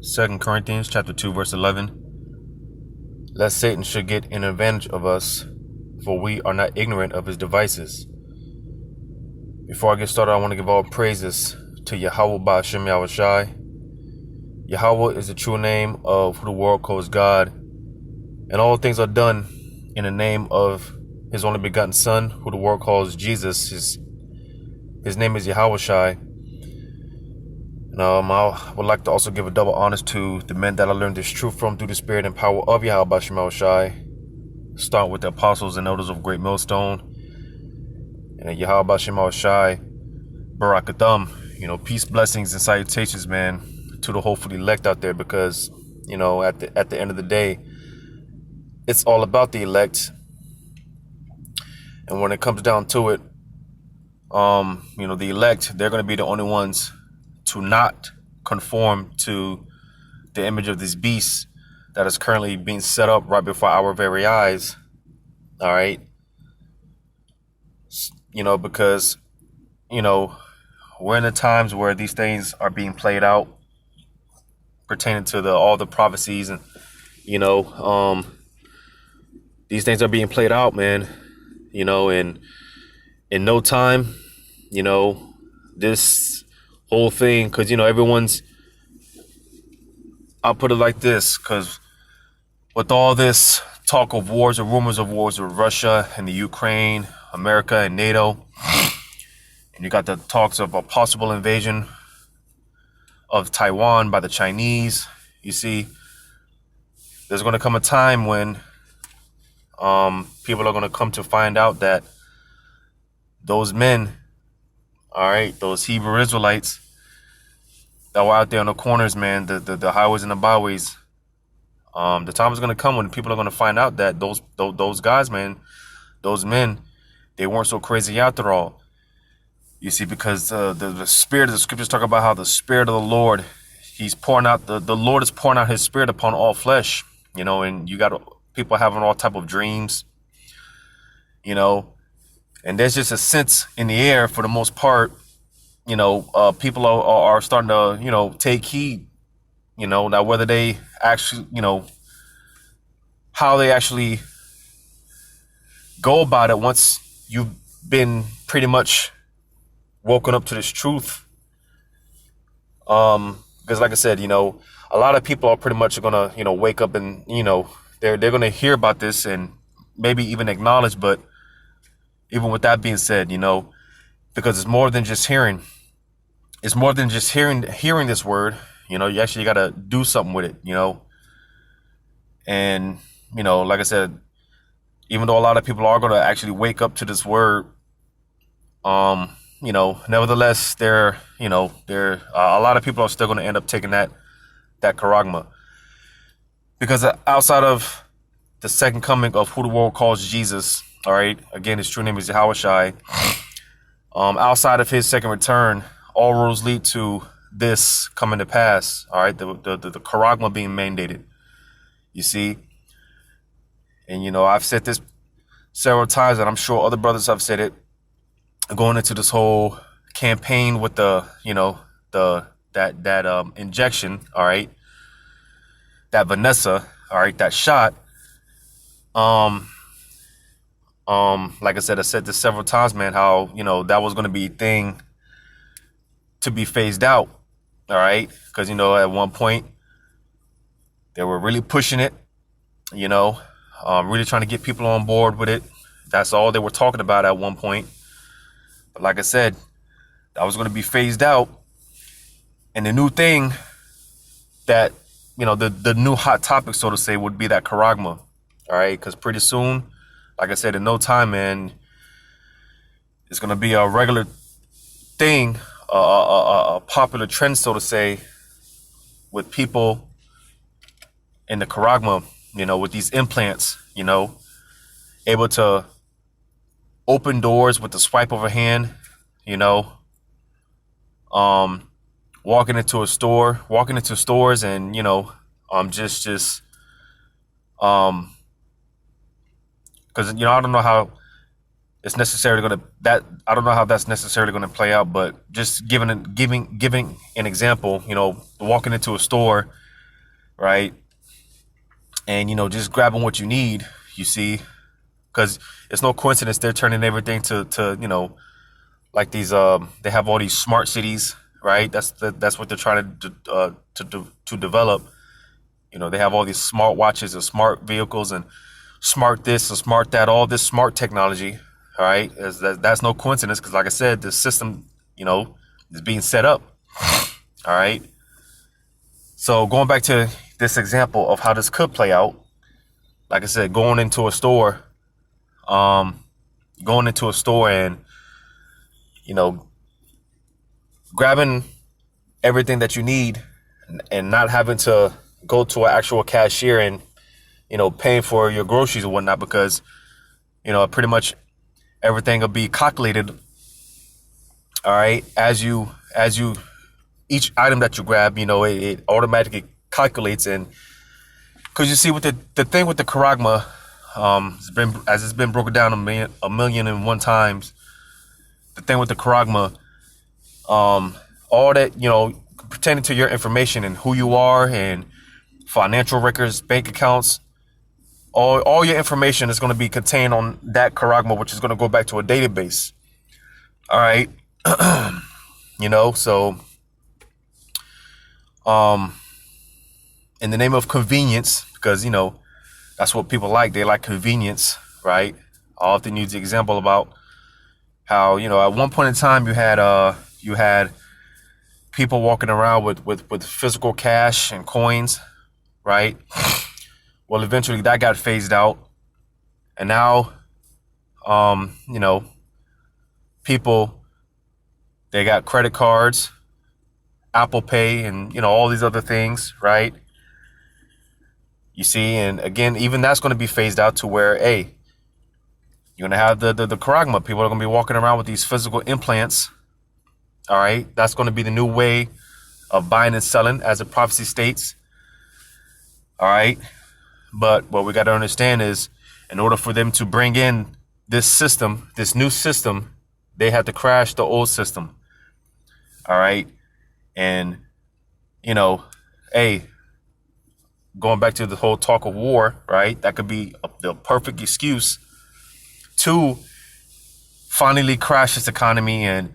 2 Corinthians chapter 2, verse 11. Lest Satan should get an advantage of us, for we are not ignorant of his devices. Before I get started, I want to give all praises to Yahweh Ba'Shem Yahushai. Yahweh is the true name of who the world calls God, and all things are done in the name of his only begotten Son, who the world calls Jesus. His name is Yahushai. And I would like to also give a double honors to the men that I learned this truth from through the spirit and power of Yahweh Ba'Shem Yahushai. Start with the apostles and elders of Great Millstone. And Yahweh Ba'Shem Yahushai, Barakatham. Peace, blessings, and salutations, man, to the hopefully elect out there, because, at the end of the day, it's all about the elect. And when it comes down to it, the elect, they're going to be the only ones to not conform to the image of this beast that is currently being set up right before our very eyes. All right. Because, we're in the times where these things are being played out pertaining to all the prophecies, and, these things are being played out, man, in no time, this whole thing, because I'll put it like this, because with all this talk of wars or rumors of wars with Russia and the Ukraine, America and NATO, and you got the talks of a possible invasion of Taiwan by the Chinese, you see, there's going to come a time when people are going to come to find out that those men, all right, those Hebrew Israelites that were out there on the corners, man, the highways and the byways, the time is going to come when people are going to find out that those guys, man, those men, they weren't so crazy after all. You see, because the spirit of the scriptures talk about how the spirit of the Lord, he's pouring out, the Lord is pouring out his spirit upon all flesh, and you got people having all type of dreams, and there's just a sense in the air for the most part. People are starting to, take heed, now whether they actually, how they actually go about it once you've been pretty much woken up to this truth. Because like I said, a lot of people are pretty much going to, wake up and, they're going to hear about this and maybe even acknowledge, but even with that being said, because it's more than just hearing. It's more than just hearing this word. You actually got to do something with it, And, like I said, even though a lot of people are going to actually wake up to this word, nevertheless, a lot of people are still going to end up taking that charagma. Because outside of the second coming of who the world calls Jesus, all right, again, his true name is Yahushai. Outside of his second return, all roads lead to this coming to pass. All right, the charagma being mandated. You see, and I've said this several times, and I'm sure other brothers have said it. Going into this whole campaign with the injection, all right, that Vanessa, all right, that shot. Like I said this several times, man, how, that was going to be a thing to be phased out. All right. Because, at one point they were really pushing it, really trying to get people on board with it. That's all they were talking about at one point. But like I said, that was going to be phased out. And the new thing that, the new hot topic, so to say, would be that charagma. All right. Because pretty soon, like I said, in no time, man, it's going to be a regular thing, a popular trend, so to say, with people in the charagma, with these implants, able to open doors with the swipe of a hand, walking into stores and, because, I don't know how it's necessarily going to, I don't know how that's necessarily going to play out, but just giving an example, walking into a store right? And, just grabbing what you need, you see, because it's no coincidence they're turning everything to like these, they have all these smart cities, right? That's what they're trying to develop. They have all these smart watches and smart vehicles and smart this and smart that, all this smart technology, all right? That's no coincidence because, like I said, the system, is being set up, all right? So going back to this example of how this could play out, like I said, going into a store and, grabbing everything that you need and not having to go to an actual cashier and, paying for your groceries and whatnot, because, pretty much everything will be calculated. All right. As you, each item that you grab, it automatically calculates. And because you see, with the thing with the charagma, it's been broken down a million and one times. The thing with the charagma, all that, pertaining to your information and who you are and financial records, bank accounts, all your information is going to be contained on that charagma, which is going to go back to a database. All right. So, in the name of convenience, because, that's what people like. They like convenience, right? I often use the example about how, at one point in time you had people walking around with physical cash and coins, right? Well, eventually that got phased out. And now, people, they got credit cards, Apple Pay, and, all these other things, right? You see, and again, even that's going to be phased out to where, hey, you're going to have the charagma. People are going to be walking around with these physical implants. All right. That's going to be the new way of buying and selling, as the prophecy states. All right. But what we got to understand is, in order for them to bring in this system, this new system, they had to crash the old system. All right. And, hey, going back to the whole talk of war, right? That could be the perfect excuse to finally crash this economy. And,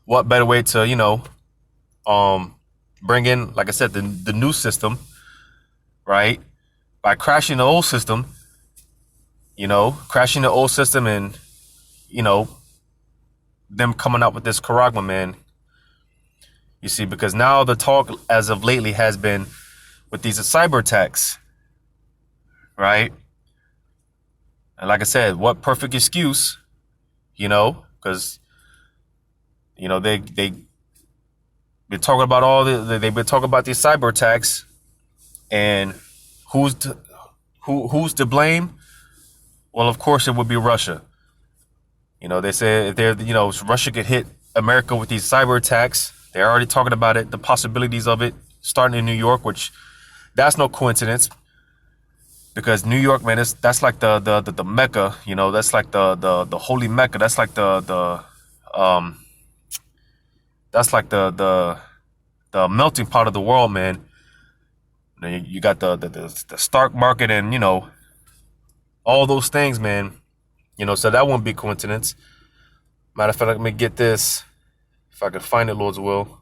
what better way to, bring in, like I said, the new system, right? By crashing the old system, and, them coming out with this charagma, man. You see, because now the talk as of lately has been with these cyber attacks, right? And like I said, what perfect excuse, because, they've been talking about they've been talking about these cyber attacks, and who's to blame? Well, of course, it would be Russia. They say if Russia could hit America with these cyber attacks. They're already talking about it, the possibilities of it starting in New York, which that's no coincidence, because New York, man, that's like the Mecca, that's like the holy Mecca. That's like the melting pot of the world, man. You got the stock market and, all those things, man. So that won't be coincidence. Matter of fact, let me get this. If I can find it, Lord's will.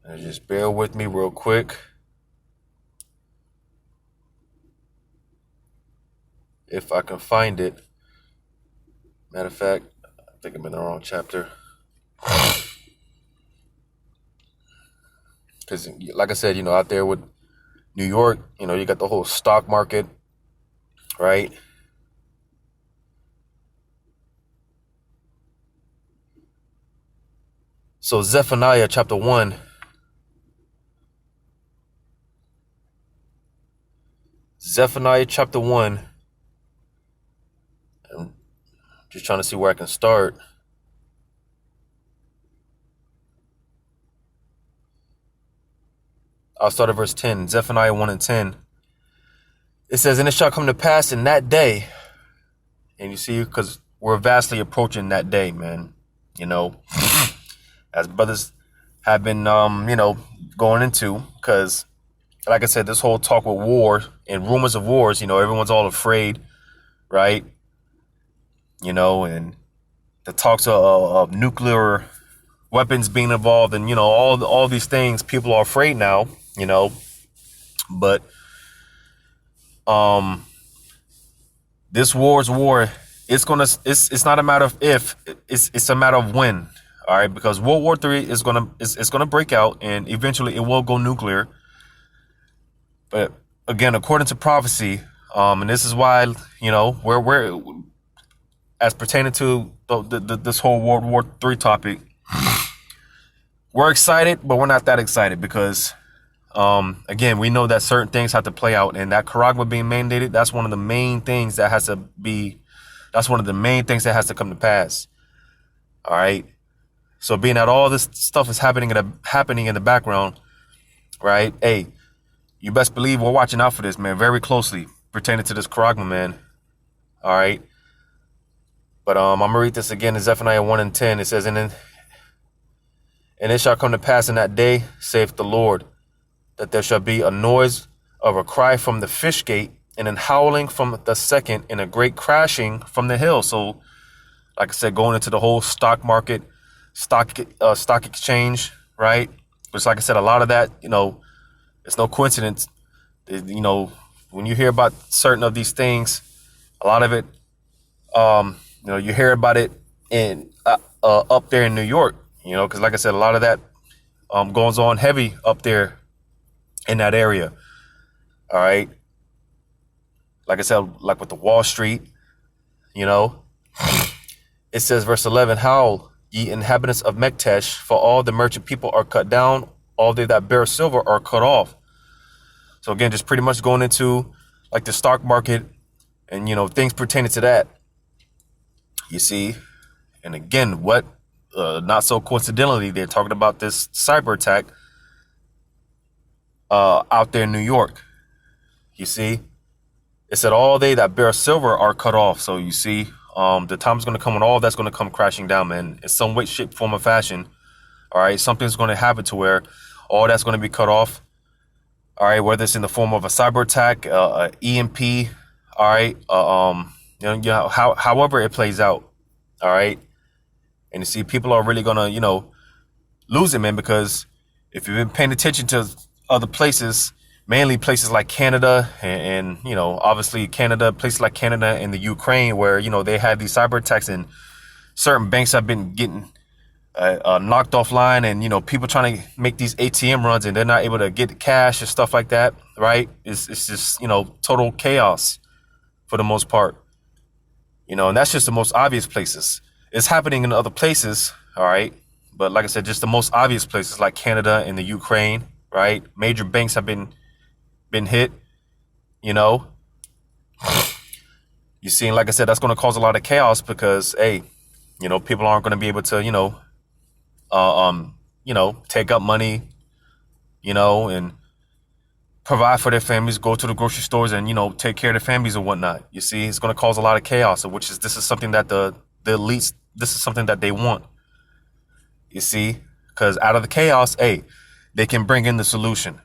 And just bear with me real quick. If I can find it. Matter of fact, I think I'm in the wrong chapter. Because, like I said, out there with New York, you got the whole stock market, right? So Zephaniah chapter 1. Zephaniah chapter 1. I'm just trying to see where I can start. I'll start at verse 10. Zephaniah 1 and 10. It says, "And it shall come to pass in that day." And you see, because we're vastly approaching that day, man. You know, as brothers have been, going into, because like I said, this whole talk with war and rumors of wars, everyone's all afraid, right? And the talks of nuclear weapons being involved, and all these things, people are afraid now, but this war's war. It's not a matter of if, it's a matter of when. All right, because World War III is gonna break out, and eventually it will go nuclear. But again, according to prophecy, and this is why we're as pertaining to this whole World War III topic, we're excited, but we're not that excited because, again, we know that certain things have to play out, and that Karagma being mandated, that's one of the main things that has to be. That's one of the main things that has to come to pass. All right. So being that all this stuff is happening in the background, right? Hey, you best believe we're watching out for this, man, very closely pertaining to this Karagma, man. All right. But I'm gonna read this again in Zephaniah 1:10. It says, and it shall come to pass in that day, saith the Lord, that there shall be a noise of a cry from the fish gate, and an howling from the second, and a great crashing from the hill. So, like I said, going into the whole stock market, stock exchange, right? Which, like I said, a lot of that, it's no coincidence. When you hear about certain of these things, a lot of it, you hear about it in up there in New York, because like I said, a lot of that goes on heavy up there in that area. All right. Like I said, like with the Wall Street, it says, verse 11, howl, ye inhabitants of Mektesh, for all the merchant people are cut down, all they that bear silver are cut off. So again, just pretty much going into like the stock market and, things pertaining to that. You see, and again, what, not so coincidentally, they're talking about this cyber attack out there in New York. You see, it said all they that bear silver are cut off. So you see, the time is going to come when all that's going to come crashing down, man. In some way, shape, form, or fashion. All right, something's going to happen to where all that's going to be cut off. All right, whether it's in the form of a cyber attack, EMP. All right, however it plays out. All right, and you see, people are really going to, lose it, man, because if you've been paying attention to other places, mainly places like Canada and obviously places like Canada and the Ukraine, where, they had these cyber attacks, and certain banks have been getting knocked offline, and, people trying to make these ATM runs and they're not able to get cash and stuff like that. Right. It's just, total chaos for the most part, and that's just the most obvious places. It's happening in other places. All right. But like I said, just the most obvious places like Canada and the Ukraine. Right. Major banks have been hit, You see, like I said, that's going to cause a lot of chaos because, hey, people aren't going to be able to, take up money, and provide for their families, go to the grocery stores and, take care of their families and whatnot. You see, it's going to cause a lot of chaos, this is something that the elites, this is something that they want. You see, because out of the chaos, hey, they can bring in the solution.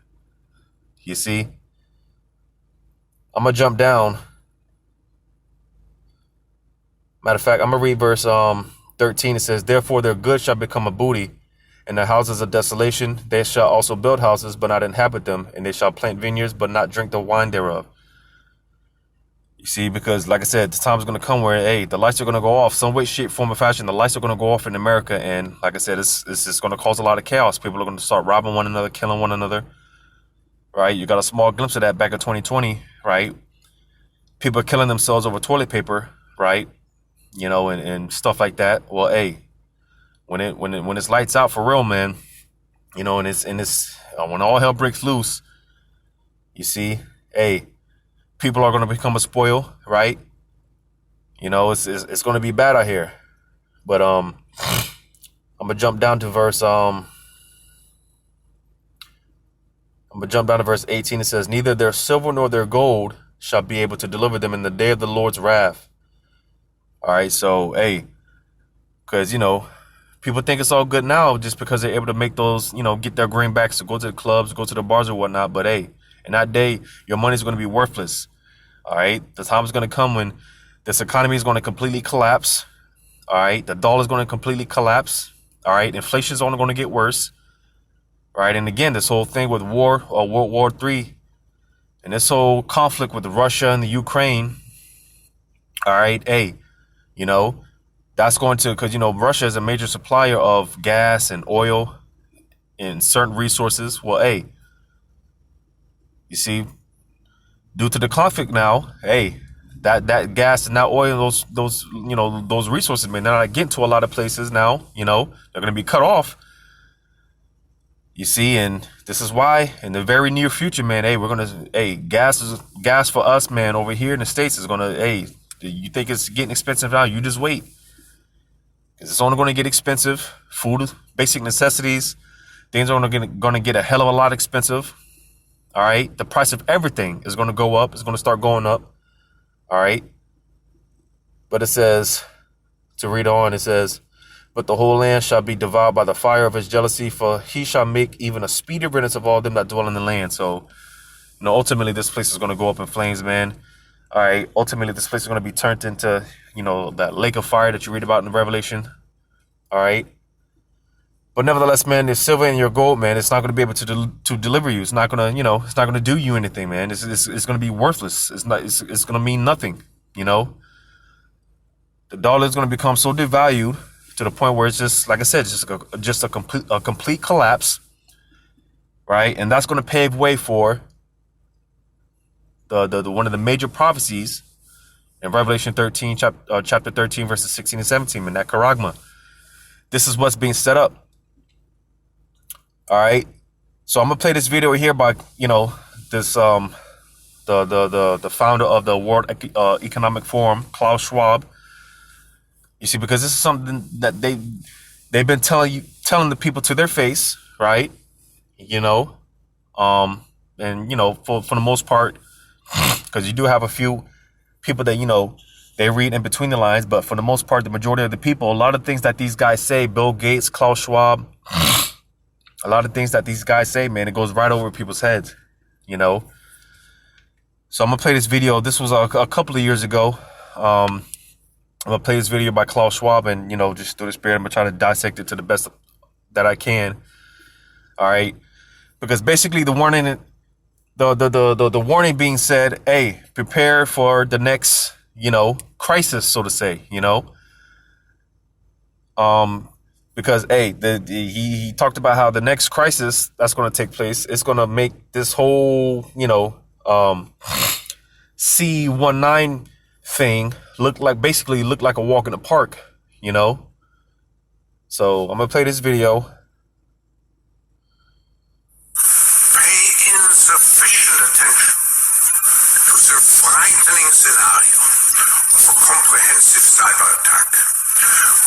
You see, I'm going to jump down. Matter of fact, I'm going to read verse 13. It says, therefore their goods shall become a booty, and their houses a desolation. They shall also build houses, but not inhabit them, and they shall plant vineyards, but not drink the wine thereof. You see, because like I said, the time's going to come where, hey, the lights are going to go off. Some way, shape, form, or fashion, the lights are going to go off in America. And like I said, it's just going to cause a lot of chaos. People are going to start robbing one another, killing one another. Right? You got a small glimpse of that back in 2020, right? People are killing themselves over toilet paper, right? And stuff like that. Well, hey, when it's lights out for real, man, and it's when all hell breaks loose, you see, hey, people are going to become a spoil, right? It's going to be bad out here. But I'm gonna jump down to verse 18. It says, neither their silver nor their gold shall be able to deliver them in the day of the Lord's wrath. All right, so hey, because people think it's all good now just because they're able to make those, get their greenbacks to go to the clubs, go to the bars or whatnot. But hey, in that day, your money's going to be worthless. All right, the time is going to come when this economy is going to completely collapse. All right, the dollar is going to completely collapse. All right, inflation is only going to get worse. All right, and again, this whole thing with war or World War III and this whole conflict with Russia and the Ukraine. All right, hey, that's going to, because Russia is a major supplier of gas and oil and certain resources. Well, hey, you see, due to the conflict now, hey, that gas and that oil, those resources, man, they're not getting to a lot of places now. They're going to be cut off. You see, and this is why in the very near future, man, gas for us, man, over here in the States is gonna, you think it's getting expensive now? You just wait, because it's only going to get expensive. Food, basic necessities, things are going to get a hell of a lot expensive. All right, the price of everything is going to go up. It's going to start going up. All right, but it says, to read on, it says, but the whole land shall be devoured by the fire of his jealousy, for he shall make even a speedy riddance of all them that dwell in the land. So, ultimately this place is going to go up in flames, man. All right, ultimately this place is going to be turned into, that lake of fire that you read about in the Revelation. All right. But nevertheless, man, the silver and your gold, man, it's not going to be able to deliver you. It's not going to, it's not going to do you anything, man. It's going to be worthless. It's going to mean nothing. The dollar is going to become so devalued to the point where it's just, like I said, just a complete collapse, right? And that's going to pave way for the one of the major prophecies in Revelation 13, chapter 13, verses 16 and 17, in that charagma. This is what's being set up. All right. So I'm gonna play this video here by this the founder of the World Economic Forum, Klaus Schwab. You see, because this is something that they've been telling the people to their face, right? And for the most part, because you do have a few people that they read in between the lines, but for the most part, the majority of the people, a lot of things that these guys say, Bill Gates, Klaus Schwab, a lot of things that these guys say, man, it goes right over people's heads, So I'm gonna play this video. This was a couple of years ago. I'm gonna play this video by Klaus Schwab, and just through the spirit, I'm gonna try to dissect it to the best that I can. All right, because basically the warning, the warning being said, hey, prepare for the next, crisis, so to say, because he talked about how the next crisis that's going to take place is going to make this whole, C19 thing look like a walk in the park, So I'm gonna play this video. Pay insufficient attention to the frightening scenario of a comprehensive cyber attack,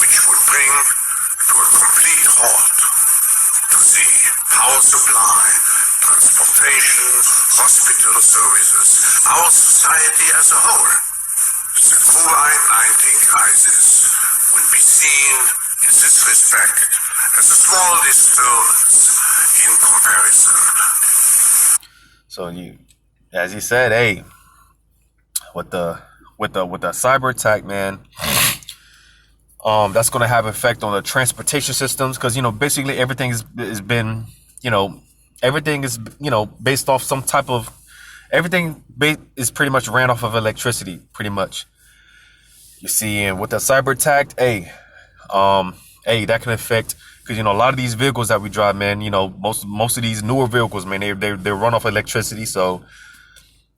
which would bring to a complete halt to the power supply, transportation, hospital services, our society as a whole. The COVID-19 crisis would be seen in this respect as a small disturbance in comparison. So as he said, hey, with the cyber attack, man, that's going to have effect on the transportation systems, because basically everything is been everything is based off some type of is pretty much ran off of electricity, pretty much. You see, and with the cyber attack, that can affect, because a lot of these vehicles that we drive, man, most of these newer vehicles, man, they run off electricity. So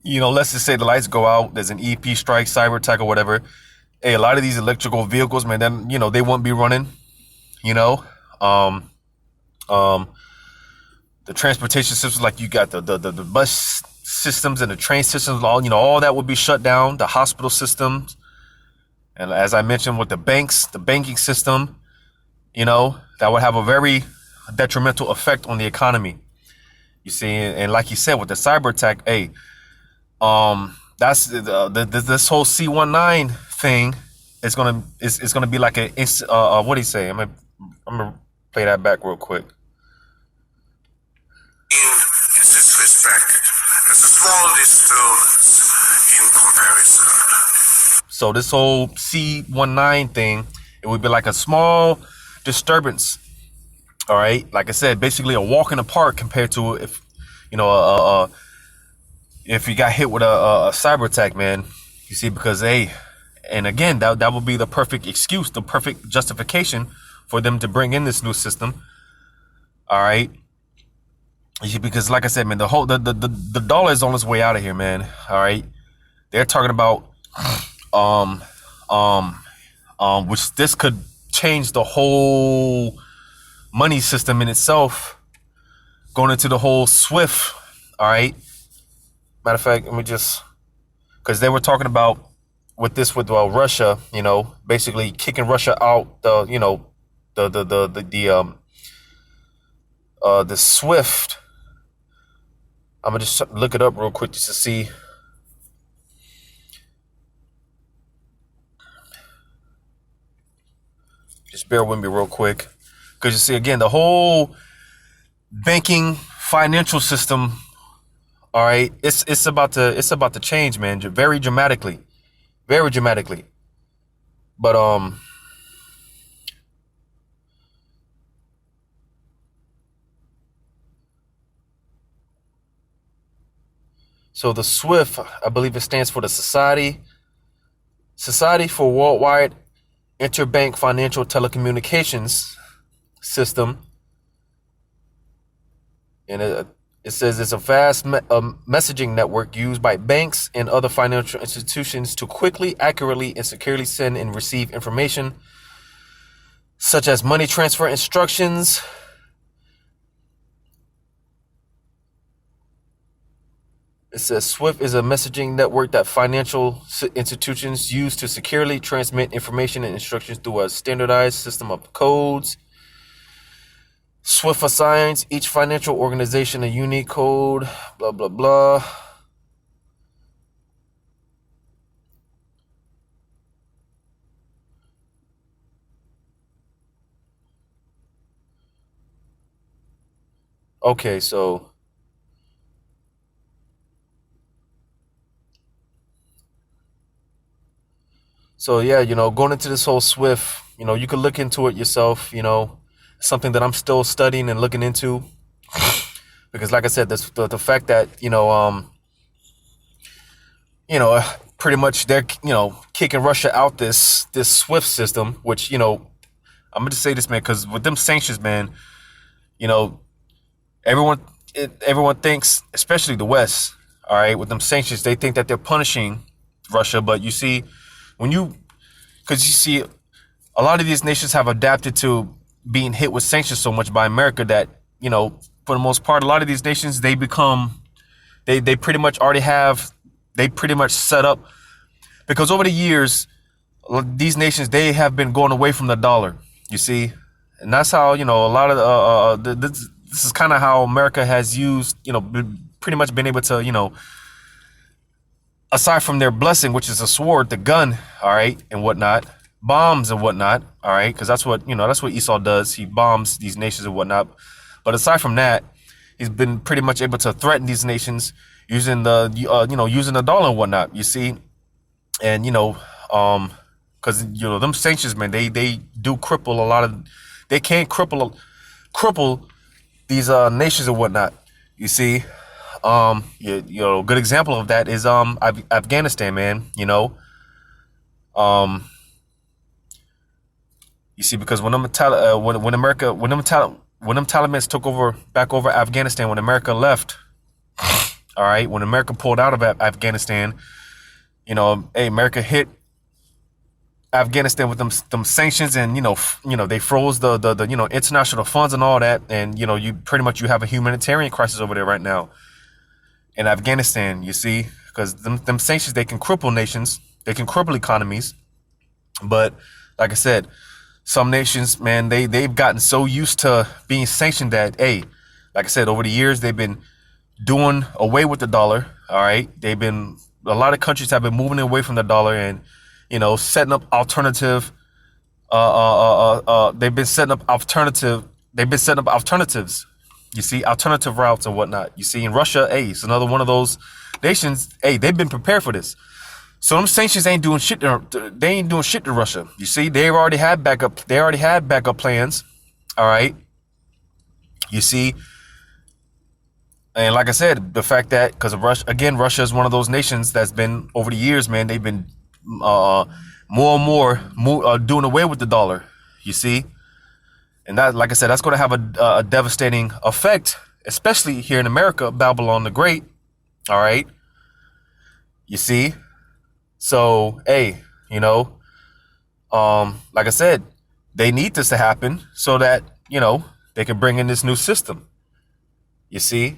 let's just say the lights go out, there's an EP strike, cyber attack or whatever. Hey, a lot of these electrical vehicles, man, then they won't be running. The transportation systems, like you got the bus systems and the train systems, all that would be shut down. The hospital systems, and as I mentioned with the banks, the banking system, that would have a very detrimental effect on the economy. You see, and like you said, with the cyber attack, that's this whole C19 thing it's gonna be like a what do you say? I'm gonna play that back real quick. In this respect, as a small disturbance in comparison. So this whole C19 thing, it would be like a small disturbance. All right, like I said, basically a walk in the park compared to if if you got hit with a cyber attack, man. You see, because and again, that would be the perfect excuse, the perfect justification for them to bring in this new system. All right. Because like I said, man, the dollar is on its way out of here, man. All right. They're talking about which this could change the whole money system in itself, going into the whole SWIFT. All right. Matter of fact, let me just, because they were talking about with Russia, basically kicking Russia out the SWIFT. I'm gonna just look it up real quick just to see. Just bear with me real quick, because you see, again, the whole banking financial system. All right, it's about to change, man, very dramatically, very dramatically. But so the SWIFT, I believe it stands for the Society for Worldwide Interbank Financial Telecommunications System, and it says it's a vast messaging network used by banks and other financial institutions to quickly, accurately, and securely send and receive information such as money transfer instructions, it says SWIFT is a messaging network that financial institutions use to securely transmit information and instructions through a standardized system of codes. SWIFT assigns each financial organization a unique code, blah, blah, blah. Okay, so yeah, going into this whole SWIFT, you could look into it yourself, something that I'm still studying and looking into, because like I said, the fact that, pretty much they're, kicking Russia out this SWIFT system, which, I'm going to say this, man, because with them sanctions, man, everyone thinks, especially the West, all right, with them sanctions, they think that they're punishing Russia. But you see, because you see, a lot of these nations have adapted to being hit with sanctions so much by America that, for the most part, a lot of these nations, they pretty much set up, because over the years, these nations, they have been going away from the dollar, you see, and that's how, a lot of this is kind of how America has used, pretty much been able to, aside from their blessing, which is a sword, the gun, all right, and whatnot, bombs and whatnot, all right, because that's what Esau does. He bombs these nations and whatnot. But aside from that, he's been pretty much able to threaten these nations using using the dollar and whatnot, you see. And, because, them sanctions, man, they do cripple they can cripple these nations and whatnot, you see. Good example of that is Afghanistan, man. You see, because when them Taliban took back over Afghanistan, when America left, all right, when America pulled out of Afghanistan, America hit Afghanistan with them sanctions, and they froze the international funds and all that, and you pretty much you have a humanitarian crisis over there right now in Afghanistan, you see, because them sanctions, they can cripple nations, they can cripple economies. But like I said, some nations, man, they've gotten so used to being sanctioned that, like I said, over the years, they've been doing away with the dollar. All right. A lot of countries have been moving away from the dollar, and setting up alternative. They've been setting up alternative. They've been setting up alternatives. You see, alternative routes and whatnot. You see, in Russia, hey, it's another one of those nations. Hey, they've been prepared for this. So them sanctions ain't doing shit. They ain't doing shit to Russia. You see, they already had backup. They already had backup plans. All right. You see, and like I said, the fact that because of Russia, again, Russia is one of those nations that's been over the years, man. They've been more and more doing away with the dollar. You see. And that, like I said, that's going to have a devastating effect, especially here in America, Babylon the Great. All right. You see? So, hey, like I said, they need this to happen so that, they can bring in this new system. You see?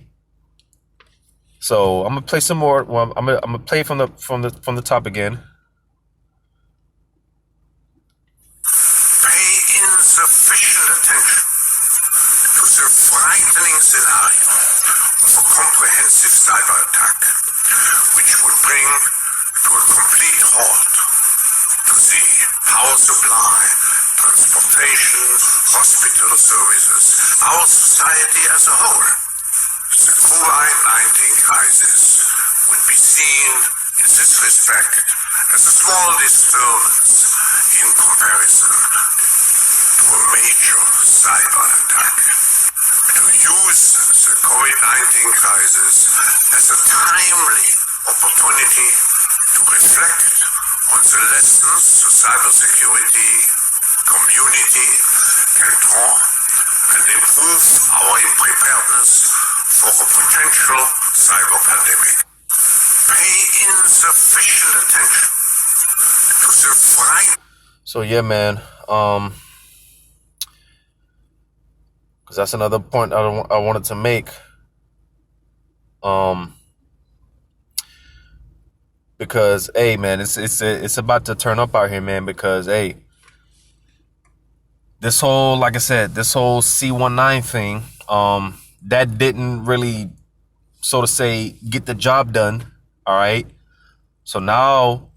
So I'm going to play some more. Well, I'm going to play from the top again. Frightening scenario of a comprehensive cyber attack, which would bring to a complete halt to the power supply, transportation, hospital services, our society as a whole. The COVID-19 crisis would be seen in this respect as a small disturbance in comparison to a major cyber attack. To use the COVID-19 crisis as a timely opportunity to reflect on the lessons the cybersecurity community can draw and improve our preparedness for a potential cyber pandemic. Pay insufficient attention to the fright. So yeah, man. Because that's another point I wanted to make. Because hey, man, it's about to turn up out here, man. Because hey, this whole, like I said, this whole C-19 thing, that didn't really, so to say, get the job done. All right. So now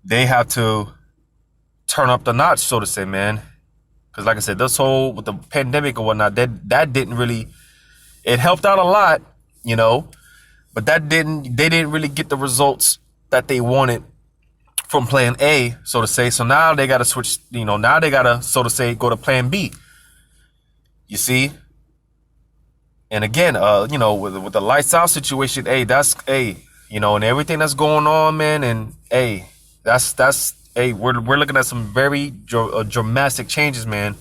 they have to turn up the notch, so to say, man. Because like I said, this whole with the pandemic or whatnot, that didn't really, it helped out a lot, but they didn't really get the results that they wanted from plan A, so to say. So now they got to switch, now they got to, so to say, go to plan B. You see? And again, with the lights out situation, hey, and everything that's going on, man. And hey, hey, we're looking at some very dramatic changes, man.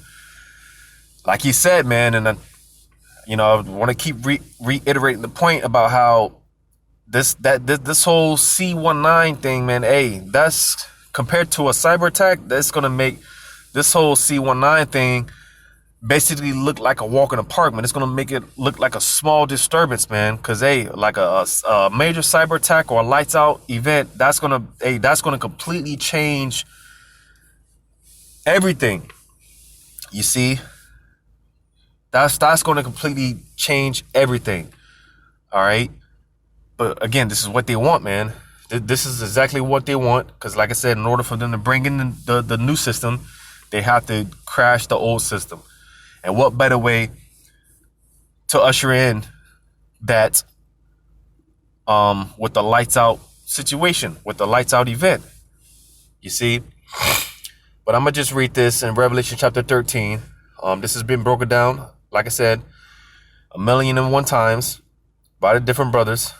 Like he said, man, and I want to keep reiterating the point about how this whole C-19 thing, man. Hey, that's compared to a cyber attack, that's gonna make this whole C-19 thing basically look like a walk in the park, man. It's gonna make it look like a small disturbance, man. Cause hey, like a major cyber attack or a lights out event, that's gonna completely change everything. You see, that's gonna completely change everything. All right, but again, this is what they want, man. This is exactly what they want. Cause like I said, in order for them to bring in the new system, they have to crash the old system. And what better way to usher in that with the lights out situation, with the lights out event, you see? But I'm going to just read this in Revelation chapter 13. This has been broken down, like I said, 1,000,001 times by the different brothers.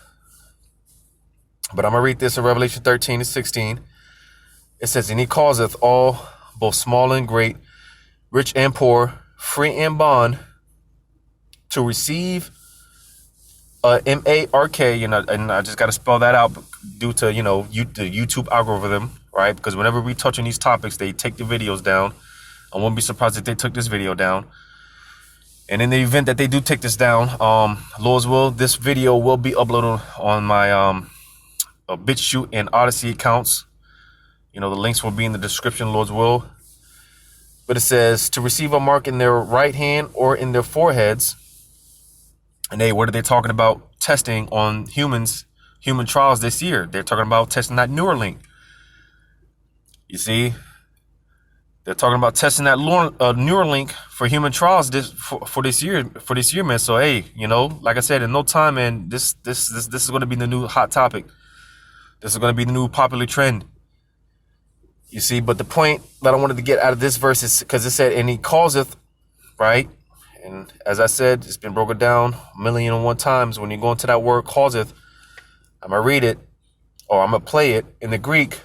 But I'm going to read this in Revelation 13 and 16. It says, and he causeth all, both small and great, rich and poor, free and bond, to receive M-A-R-K, and I just got to spell that out due to, the YouTube algorithm, right? Because whenever we touch on these topics, they take the videos down. I won't be surprised if they took this video down. And in the event that they do take this down, Lord's will, this video will be uploaded on my BitChute and Odyssey accounts. The links will be in the description, Lord's will. But it says to receive a mark in their right hand or in their foreheads. And hey, what are they talking about? Testing on human trials this year. They're talking about testing that Neuralink. You see, they're talking about testing that Neuralink for human trials for this year, man. So hey, like I said, in no time, man, this is going to be the new hot topic. This is going to be the new popular trend. You see, but the point that I wanted to get out of this verse is because it said, and he causeth, right? And as I said, it's been broken down 1,000,001 times. When you go into that word causeth, I'm going to read it, or I'm going to play it in the Greek.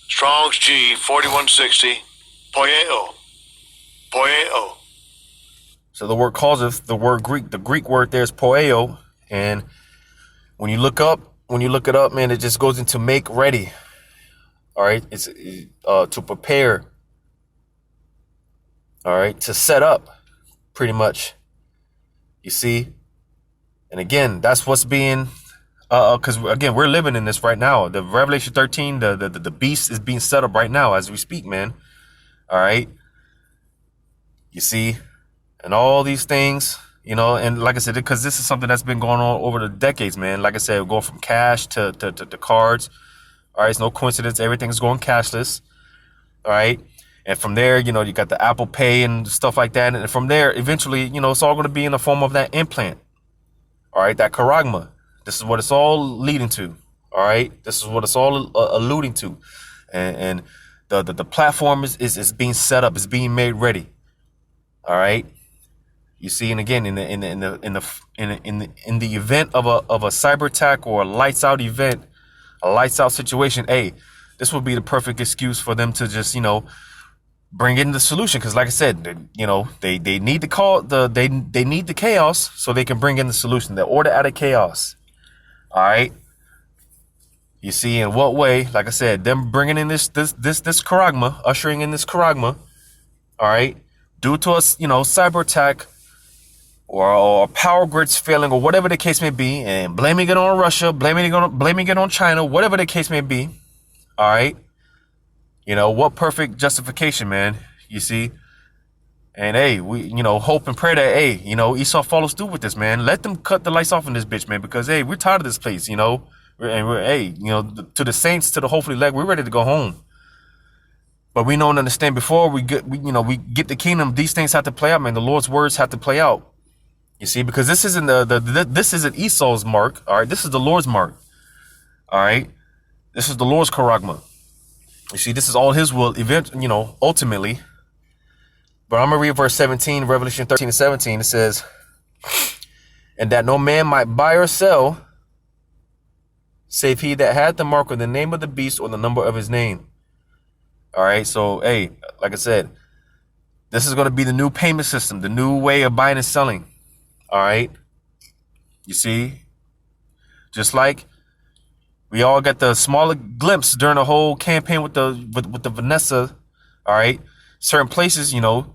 Strong's G 4160, poieo. So the word causeth, the Greek word there is poieo, and when you look it up, man, it just goes into make ready. All right, it's to prepare. All right, to set up, pretty much. You see, and again, that's what's being, because again, we're living in this right now. The Revelation 13, the beast is being set up right now as we speak, man. All right, you see, and all these things, and like I said, because this is something that's been going on over the decades, man. Like I said, going from cash to cards. All right, it's no coincidence. Everything's going cashless. All right. And from there, you got the Apple Pay and stuff like that. And from there, eventually, it's all going to be in the form of that implant. All right. That charagma. This is what it's all leading to. All right. This is what it's all alluding to. And the platform is being set up. It's being made ready. All right. You see, and again, in the event of a cyber attack or a lights out event, a lights out situation, hey, this would be the perfect excuse for them to just, bring in the solution. Because like I said, they need they need the chaos so they can bring in the solution. The order out of chaos. All right. You see, in what way? Like I said, them bringing in this charagma, ushering in this charagma. All right. Due to us, cyber attack or power grids failing or whatever the case may be, and blaming it on Russia, blaming it on China, whatever the case may be. All right. What perfect justification, man. You see? And hey, we, hope and pray that, hey, Esau follows through with this, man. Let them cut the lights off in this bitch, man, because hey, we're tired of this place, to the saints, to the hopefully elect, we're ready to go home. But we don't understand before we get the kingdom, these things have to play out, man. The Lord's words have to play out. You see, because this isn't this isn't Esau's mark. All right. This is the Lord's mark. All right. This is the Lord's charagma. You see, this is all his will ultimately. But I'm going to read verse 17, Revelation 13 and 17. It says, and that no man might buy or sell, save he that had the mark or the name of the beast or the number of his name. All right. So, hey, like I said, this is going to be the new payment system, the new way of buying and selling. All right. You see, just like we all got the smaller glimpse during the whole campaign with the Vanessa. All right. Certain places, you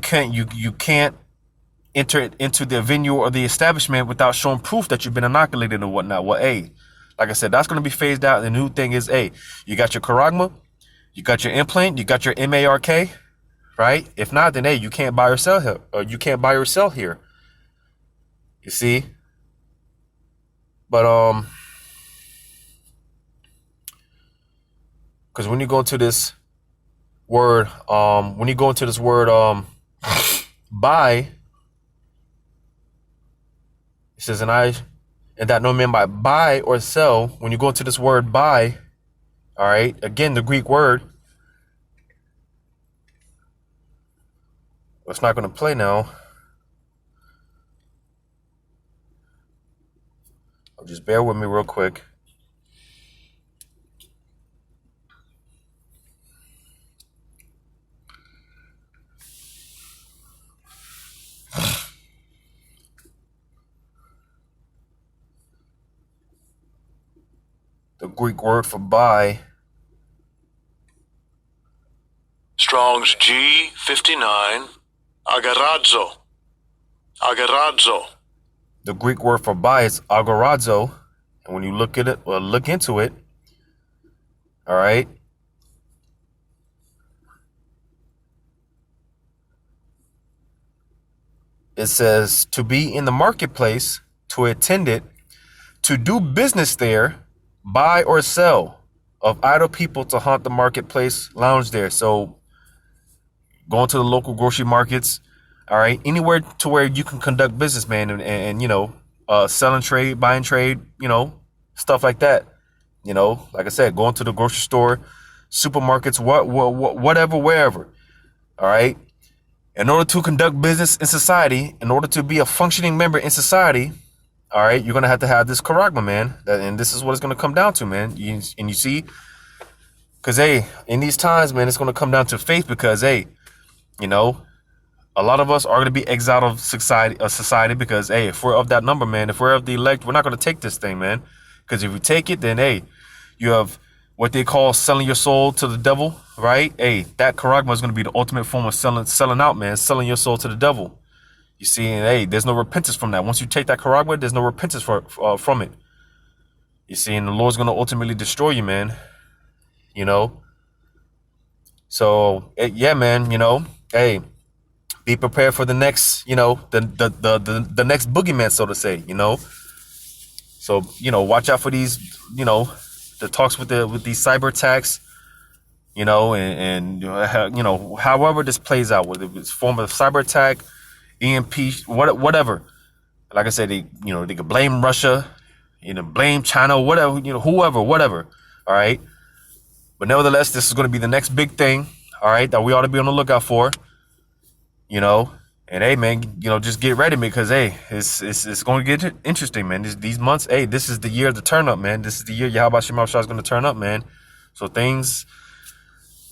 can't enter into the venue or the establishment without showing proof that you've been inoculated or whatnot. Well, hey, like I said, that's going to be phased out. The new thing is, hey, you got your charagma, you got your implant, you got your MARK, right? If not, then hey, you can't buy or sell here, or you can't buy or sell here. You see? But because when you go into this word, buy, it says, and that no man might buy or sell. When you go into this word buy, all right, again, the Greek word, it's not going to play now. Just bear with me real quick. The Greek word for buy. Strong's G59, agarazo. The Greek word for buy is agorazo. And when you look at it, or look into it, all right, it says to be in the marketplace, to attend it, to do business there, buy or sell. of idle people to haunt the marketplace lounge there. So going to the local grocery markets, all right, anywhere to where you can conduct business, man, and you know, selling trade, buying trade, you know, stuff like that. You know, like I said, going to the grocery store, supermarkets, whatever, wherever. All right. In order to conduct business in society, in order to be a functioning member in society, all right, you're gonna have this charagma, man. And this is what it's gonna come down to, man. And you see, because hey, in these times, man, it's gonna come down to faith. Because hey, you know, a lot of us are gonna be exiled of society. Because hey, if we're of that number, man, if we're of the elect, we're not gonna take this thing, man. Because if we take it, then hey, you have what they call selling your soul to the devil, right? Hey, that charagma is going to be the ultimate form of selling out, man, selling your soul to the devil. You see, and hey, there's no repentance from that. Once you take that charagma, there's no repentance from it. You see, and the Lord's going to ultimately destroy you, man. You know? So, yeah, man, you know, hey, be prepared for the next, you know, the next boogeyman, so to say, you know? So, you know, watch out for these, you know, the talks with these cyber attacks, you know, and you know, however this plays out, whether it's form of cyber attack, EMP, whatever. Like I said, they could blame Russia, you know, blame China, whatever, you know, whoever, whatever. All right. But nevertheless, this is going to be the next big thing. All right. That we ought to be on the lookout for, you know. And hey, man, you know, just get ready, because hey, it's going to get interesting, man. These months, hey, this is the year of the turn up, man. This is the year Yahweh Shema Shah is going to turn up, man. So things,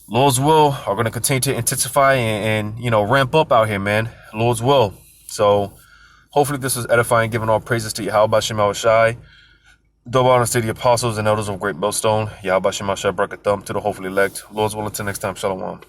Lord's will, are going to continue to intensify and you know, ramp up out here, man. Lord's will. So hopefully this was edifying, giving all praises to Yahweh Shema Shai. Double honor to the apostles and elders of Great Millstone. Yahweh Shema Shai Brakathum to the hopefully elect. Lord's will, until next time. Shalom.